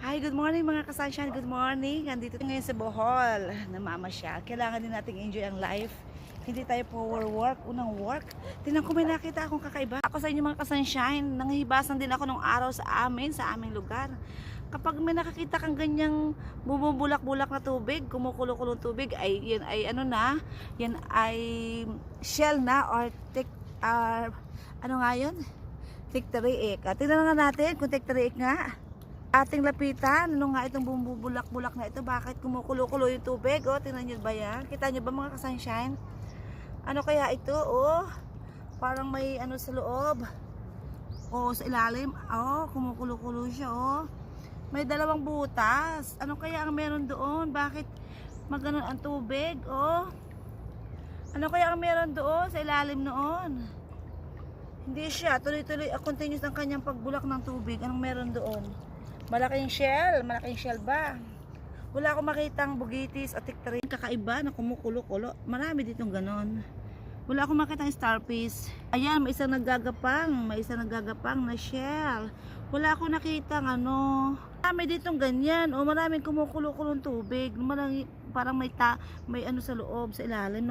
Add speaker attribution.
Speaker 1: Hi, good morning mga kasunshine. Good morning. Nandito ngayon sa Bohol. Namamasyal. Kailangan din nating enjoy ang life. Hindi tayo power work, unang work. Tingnan ko may nakita akong kakaiba. Ako sa inyo mga kasunshine, nanghihibasan din ako nung araw sa aming lugar. Kapag may nakakita kang ganyang bumubulak-bulak na tubig, kumukulo-kulong tubig, ay yan ay ano na, yan ay shell na or ano nga yun? Tiktariik. Tingnan nga natin kung tiktariik nga. Ating lapitan, ano nga itong bumubulak-bulak na ito, bakit kumukulo-kulo yung tubig, oh, tingnan nyo ba yan? Kita nyo ba mga kasunshine? Ano kaya ito, oh, parang may ano sa loob, oh, sa ilalim, oh, kumukulo-kulo siya, oh, may dalawang butas, ano kaya ang meron doon, bakit maganon ang tubig, oh, ano kaya ang meron doon sa ilalim noon? Hindi siya, tuloy-tuloy, continuous ang kanyang pagbulak ng tubig, anong meron doon? Malaking shell ba? Wala akong makitang bugitis at tiktarin kakaiba na kumukulo-kulo. Marami ditong ganon. Wala akong makitang starfish. Ayan, may isang naggagapang na shell. Wala akong nakitang ano. Marami ditong ganyan. O maraming kumukulo-kulong tubig. Parang may ano sa loob, sa ilalim.